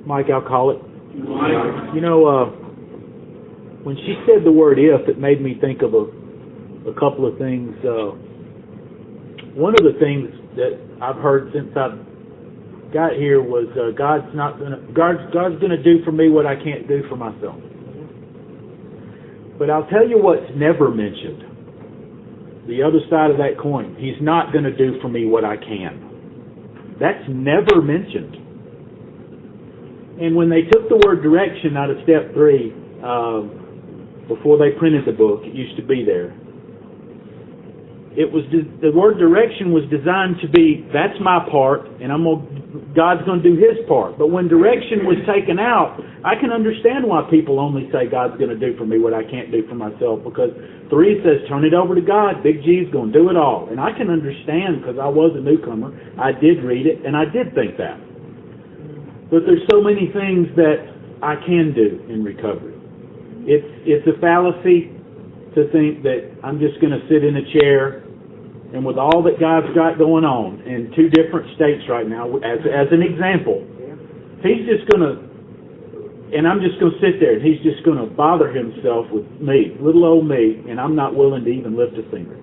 Mike, I'll call it. Mike. You know, when she said the word "if," it made me think of a couple of things. One of the things that I've heard since I got here was God's gonna do for me what I can't do for myself. But I'll tell you what's never mentioned. The other side of that coin. He's not going to do for me what I can. That's never mentioned. And when they took the word direction out of step 3, before they printed the book, it used to be there. The word direction was designed to be, that's my part, and God's going to do His part. But when direction was taken out, I can understand why people only say God's going to do for me what I can't do for myself, because 3 says, turn it over to God. Big G's going to do it all. And I can understand, because I was a newcomer. I did read it, and I did think that. But there's so many things that I can do in recovery. It's a fallacy to think that I'm just going to sit in a chair, and with all that God's got going on in 2 different states right now, as an example, He's just going to, and I'm just going to sit there, and He's just going to bother Himself with me, little old me, and I'm not willing to even lift a finger.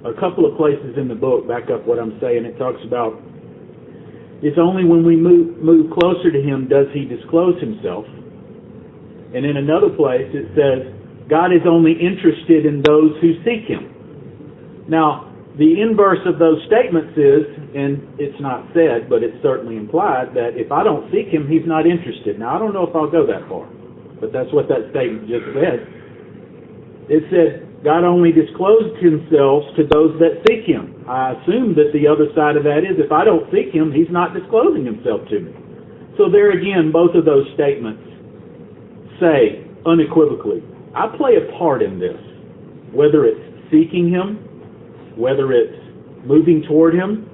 A couple of places in the book back up what I'm saying. It talks about it's only when we move closer to Him does He disclose Himself. And in another place it says, God is only interested in those who seek Him. Now, the inverse of those statements is, and it's not said, but it's certainly implied, that if I don't seek Him, He's not interested. Now, I don't know if I'll go that far, but that's what that statement just said. It said, God only disclosed Himself to those that seek Him. I assume that the other side of that is, if I don't seek Him, He's not disclosing Himself to me. So there again, both of those statements say unequivocally, I play a part in this, whether it's seeking Him, whether it's moving toward Him,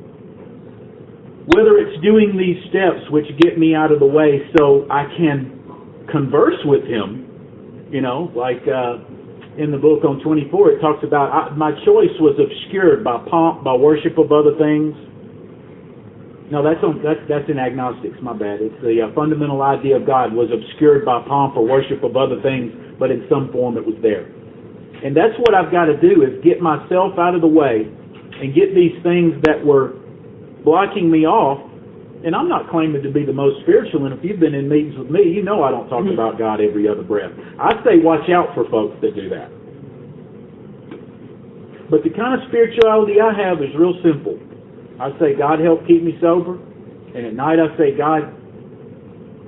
whether it's doing these steps which get me out of the way so I can converse with Him. You know, like in the book on 24, it talks about my choice was obscured by pomp, by worship of other things. No, that's in agnostics, my bad. It's the fundamental idea of God was obscured by pomp or worship of other things, but in some form it was there. And that's what I've got to do, is get myself out of the way and get these things that were blocking me off. And I'm not claiming to be the most spiritual, and if you've been in meetings with me, you know I don't talk about God every other breath. I say watch out for folks that do that. But the kind of spirituality I have is real simple. I say, God, help keep me sober. And at night I say, God,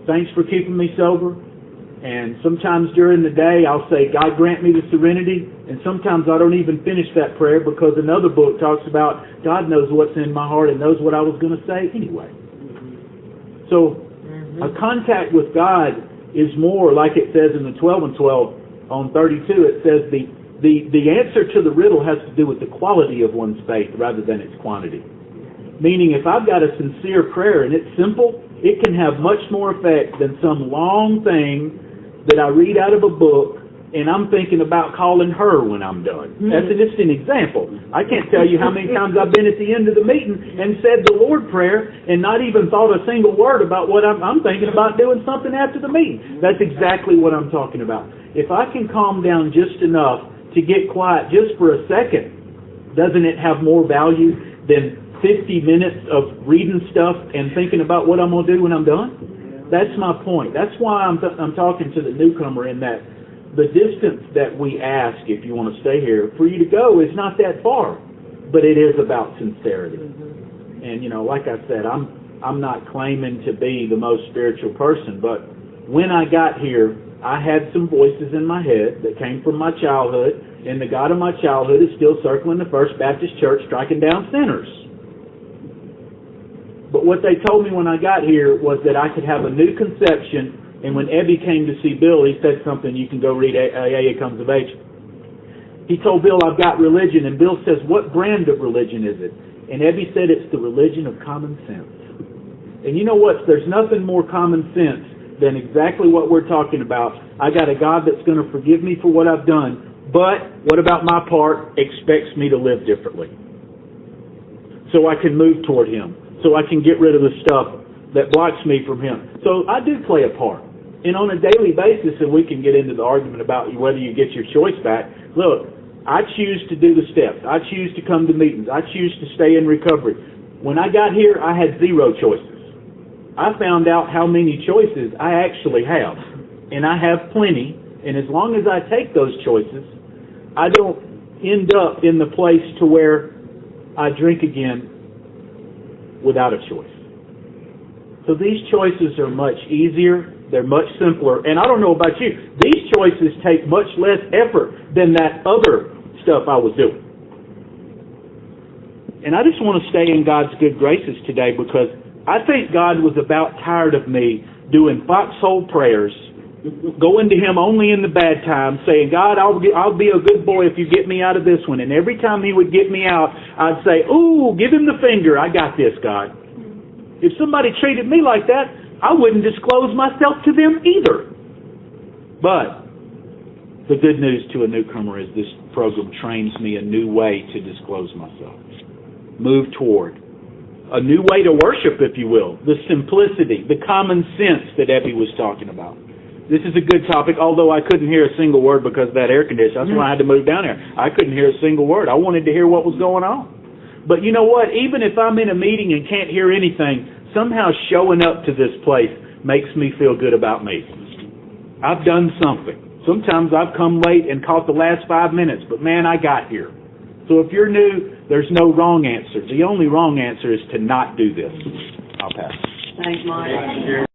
thanks for keeping me sober. And sometimes during the day, I'll say, God, grant me the serenity. And sometimes I don't even finish that prayer, because another book talks about God knows what's in my heart and knows what I was going to say anyway. So a contact with God is more, like it says in the 12 and 12 on 32, it says the answer to the riddle has to do with the quality of one's faith rather than its quantity. Meaning, if I've got a sincere prayer and it's simple, it can have much more effect than some long thing that I read out of a book and I'm thinking about calling her when I'm done. That's just an example. I can't tell you how many times I've been at the end of the meeting and said the Lord prayer and not even thought a single word about what I'm thinking about doing something after the meeting. That's exactly what I'm talking about. If I can calm down just enough to get quiet just for a second, doesn't it have more value than 50 minutes of reading stuff and thinking about what I'm going to do when I'm done? That's my point. That's why I'm talking to the newcomer, in that the distance that we ask, if you want to stay here, for you to go is not that far, but it is about sincerity. And, you know, like I said, I'm not claiming to be the most spiritual person, but when I got here, I had some voices in my head that came from my childhood, and the God of my childhood is still circling the First Baptist Church, striking down sinners. But what they told me when I got here was that I could have a new conception. And when Ebby came to see Bill, he said something, you can go read AA Comes of Age. He told Bill, I've got religion. And Bill says, what brand of religion is it? And Ebby said, it's the religion of common sense. And you know what? There's nothing more common sense than exactly what we're talking about. I got a God that's going to forgive me for what I've done. But what about my part? Expects me to live differently. So I can move toward Him. So I can get rid of the stuff that blocks me from Him. So I do play a part. And on a daily basis, and we can get into the argument about whether you get your choice back, look, I choose to do the steps. I choose to come to meetings. I choose to stay in recovery. When I got here, I had 0 choices. I found out how many choices I actually have. And I have plenty. And as long as I take those choices, I don't end up in the place to where I drink again without a choice. So these choices are much easier. They're much simpler. And I don't know about you, these choices take much less effort than that other stuff I was doing. And I just want to stay in God's good graces today, because I think God was about tired of me doing foxhole prayers, going to Him only in the bad times, saying, God, I'll be a good boy if you get me out of this one. And every time He would get me out, I'd say, ooh, give Him the finger. I got this, God. If somebody treated me like that, I wouldn't disclose myself to them either. But the good news to a newcomer is this program trains me a new way to disclose myself. Move toward a new way to worship, if you will. The simplicity, the common sense that Epi was talking about. This is a good topic, although I couldn't hear a single word because of that air conditioner. That's why I had to move down there. I couldn't hear a single word. I wanted to hear what was going on. But you know what? Even if I'm in a meeting and can't hear anything, somehow showing up to this place makes me feel good about me. I've done something. Sometimes I've come late and caught the last 5 minutes, but man, I got here. So if you're new, there's no wrong answer. The only wrong answer is to not do this. I'll pass. Thanks, Mike.